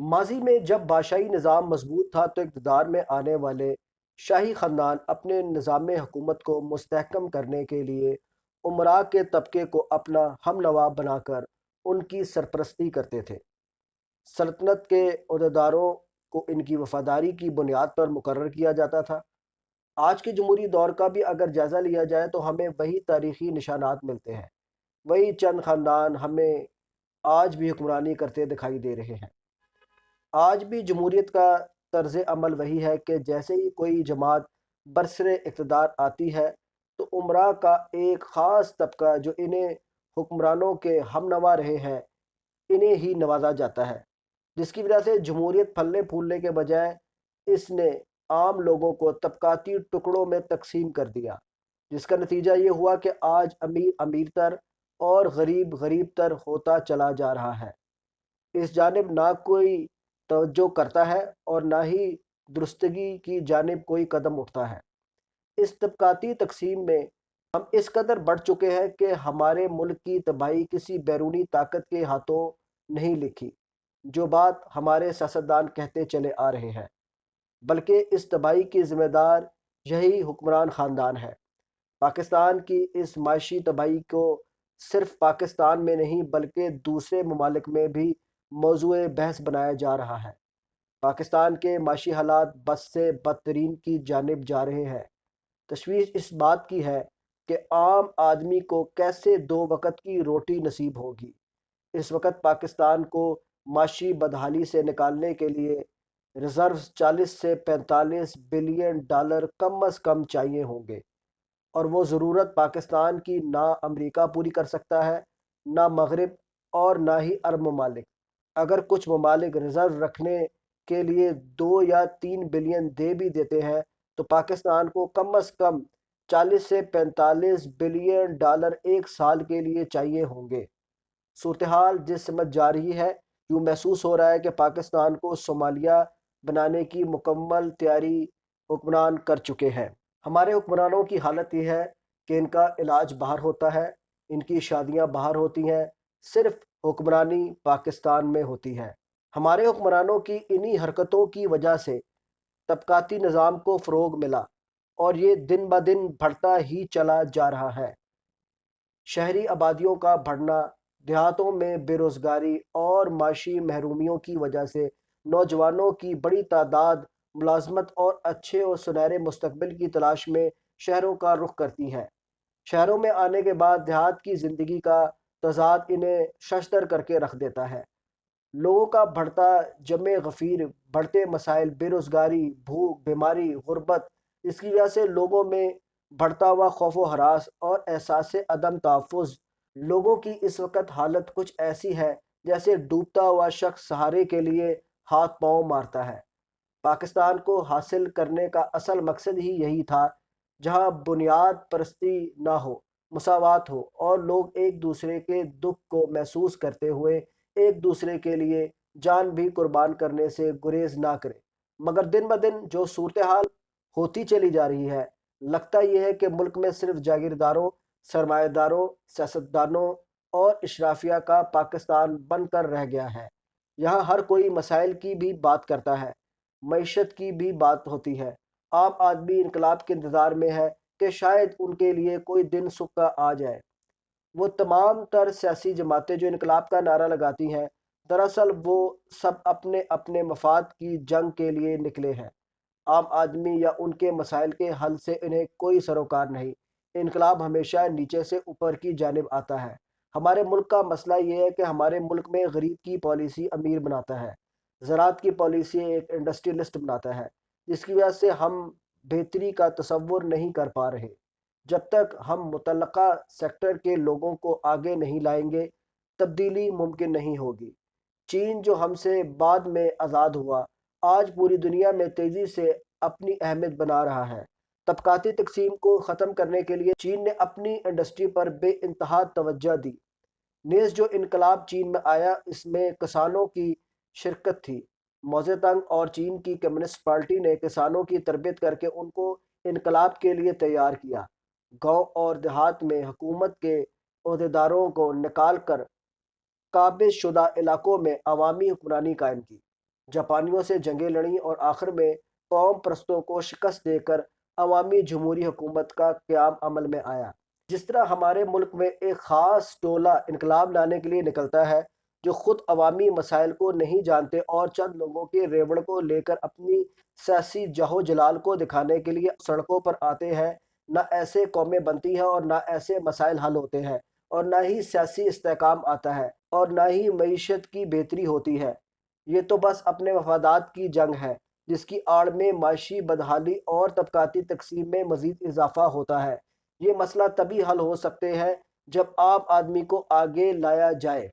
ماضی میں جب بادشاہی نظام مضبوط تھا تو اقتدار میں آنے والے شاہی خاندان اپنے نظام حکومت کو مستحکم کرنے کے لیے امراء کے طبقے کو اپنا ہم نوا بنا کر ان کی سرپرستی کرتے تھے۔ سلطنت کے عہدیداروں کو ان کی وفاداری کی بنیاد پر مقرر کیا جاتا تھا۔ آج کے جمہوری دور کا بھی اگر جائزہ لیا جائے تو ہمیں وہی تاریخی نشانات ملتے ہیں۔ وہی چند خاندان ہمیں آج بھی حکمرانی کرتے دکھائی دے رہے ہیں۔ آج بھی جمہوریت کا طرز عمل وہی ہے کہ جیسے ہی کوئی جماعت برسر اقتدار آتی ہے تو امراء کا ایک خاص طبقہ جو انہیں حکمرانوں کے ہم نوا رہے ہیں انہیں ہی نوازا جاتا ہے، جس کی وجہ سے جمہوریت پھلنے پھولنے کے بجائے اس نے عام لوگوں کو طبقاتی ٹکڑوں میں تقسیم کر دیا، جس کا نتیجہ یہ ہوا کہ آج امیر امیر تر اور غریب غریب تر ہوتا چلا جا رہا ہے۔ اس جانب نہ کوئی توجہ کرتا ہے اور نہ ہی درستگی کی جانب کوئی قدم اٹھتا ہے۔ اس طبقاتی تقسیم میں ہم اس قدر بڑھ چکے ہیں کہ ہمارے ملک کی تباہی کسی بیرونی طاقت کے ہاتھوں نہیں لکھی، جو بات ہمارے سیاستدان کہتے چلے آ رہے ہیں، بلکہ اس تباہی کی ذمہ دار یہی حکمران خاندان ہے۔ پاکستان کی اس معاشی تباہی کو صرف پاکستان میں نہیں بلکہ دوسرے ممالک میں بھی موضوع بحث بنایا جا رہا ہے۔ پاکستان کے معاشی حالات بد سے بدترین کی جانب جا رہے ہیں۔ تشویش اس بات کی ہے کہ عام آدمی کو کیسے دو وقت کی روٹی نصیب ہوگی۔ اس وقت پاکستان کو معاشی بدحالی سے نکالنے کے لیے ریزروز 40 سے 45 بلین ڈالر کم از کم چاہیے ہوں گے، اور وہ ضرورت پاکستان کی نہ امریکہ پوری کر سکتا ہے، نہ مغرب اور نہ ہی عرب ممالک۔ اگر کچھ ممالک ریزرو رکھنے کے لیے 2 یا 3 بلین دے بھی دیتے ہیں تو پاکستان کو کم از کم 40 سے 45 بلین ڈالر ایک سال کے لیے چاہیے ہوں گے۔ صورتحال جس سمت جا رہی ہے، یوں محسوس ہو رہا ہے کہ پاکستان کو صومالیہ بنانے کی مکمل تیاری حکمران کر چکے ہیں۔ ہمارے حکمرانوں کی حالت یہ ہے کہ ان کا علاج باہر ہوتا ہے، ان کی شادیاں باہر ہوتی ہیں، صرف حکمرانی پاکستان میں ہوتی ہے۔ ہمارے حکمرانوں کی انہی حرکتوں کی وجہ سے طبقاتی نظام کو فروغ ملا اور یہ دن بدن بڑھتا ہی چلا جا رہا ہے۔ شہری آبادیوں کا بڑھنا، دیہاتوں میں بے روزگاری اور معاشی محرومیوں کی وجہ سے نوجوانوں کی بڑی تعداد ملازمت اور اچھے اور سنہرے مستقبل کی تلاش میں شہروں کا رخ کرتی ہے۔ شہروں میں آنے کے بعد دیہات کی زندگی کا تضاد انہیں ششدر کر کے رکھ دیتا ہے۔ لوگوں کا بڑھتا جمع غفیر، بڑھتے مسائل، بے روزگاری، بھوک، بیماری، غربت، اس کی وجہ سے لوگوں میں بڑھتا ہوا خوف و ہراس اور احساس عدم تحفظ۔ لوگوں کی اس وقت حالت کچھ ایسی ہے جیسے ڈوبتا ہوا شخص سہارے کے لیے ہاتھ پاؤں مارتا ہے۔ پاکستان کو حاصل کرنے کا اصل مقصد ہی یہی تھا، جہاں بنیاد پرستی نہ ہو، مساوات ہو اور لوگ ایک دوسرے کے دکھ کو محسوس کرتے ہوئے ایک دوسرے کے لیے جان بھی قربان کرنے سے گریز نہ کرے۔ مگر دن بدن جو صورتحال ہوتی چلی جا رہی ہے، لگتا یہ ہے کہ ملک میں صرف جاگیرداروں، سرمایہ داروں، سیاستدانوں اور اشرافیہ کا پاکستان بن کر رہ گیا ہے۔ یہاں ہر کوئی مسائل کی بھی بات کرتا ہے، معیشت کی بھی بات ہوتی ہے۔ عام آدمی انقلاب کے انتظار میں ہے کہ شاید ان کے لیے کوئی دن سکھ کا آ جائے۔ وہ تمام تر سیاسی جماعتیں جو انقلاب کا نعرہ لگاتی ہیں، دراصل وہ سب اپنے اپنے مفاد کی جنگ کے لیے نکلے ہیں۔ عام آدمی یا ان کے مسائل کے حل سے انہیں کوئی سروکار نہیں۔ انقلاب ہمیشہ نیچے سے اوپر کی جانب آتا ہے۔ ہمارے ملک کا مسئلہ یہ ہے کہ ہمارے ملک میں غریب کی پالیسی امیر بناتا ہے، زراعت کی پالیسی ایک انڈسٹریلسٹ بناتا ہے، جس کی وجہ سے ہم بہتری کا تصور نہیں کر پا رہے۔ جب تک ہم متعلقہ سیکٹر کے لوگوں کو آگے نہیں لائیں گے، تبدیلی ممکن نہیں ہوگی۔ چین جو ہم سے بعد میں آزاد ہوا، آج پوری دنیا میں تیزی سے اپنی اہمیت بنا رہا ہے۔ طبقاتی تقسیم کو ختم کرنے کے لیے چین نے اپنی انڈسٹری پر بے انتہا توجہ دی۔ نیز جو انقلاب چین میں آیا، اس میں کسانوں کی شرکت تھی۔ موزے تنگ اور چین کی کمیونسٹ پارٹی نے کسانوں کی تربیت کر کے ان کو انقلاب کے لیے تیار کیا۔ گاؤں اور دیہات میں حکومت کے عہدیداروں کو نکال کر قابض شدہ علاقوں میں عوامی حکمرانی قائم کی۔ جاپانیوں سے جنگیں لڑیں اور آخر میں قوم پرستوں کو شکست دے کر عوامی جمہوری حکومت کا قیام عمل میں آیا۔ جس طرح ہمارے ملک میں ایک خاص ٹولہ انقلاب لانے کے لیے نکلتا ہے جو خود عوامی مسائل کو نہیں جانتے اور چند لوگوں کے ریوڑ کو لے کر اپنی سیاسی جہو جلال کو دکھانے کے لیے سڑکوں پر آتے ہیں، نہ ایسے قومیں بنتی ہیں اور نہ ایسے مسائل حل ہوتے ہیں، اور نہ ہی سیاسی استحکام آتا ہے، اور نہ ہی معیشت کی بہتری ہوتی ہے۔ یہ تو بس اپنے مفادات کی جنگ ہے جس کی آڑ میں معاشی بدحالی اور طبقاتی تقسیم میں مزید اضافہ ہوتا ہے۔ یہ مسئلہ تبھی حل ہو سکتے ہیں جب عام آدمی کو آگے لایا جائے۔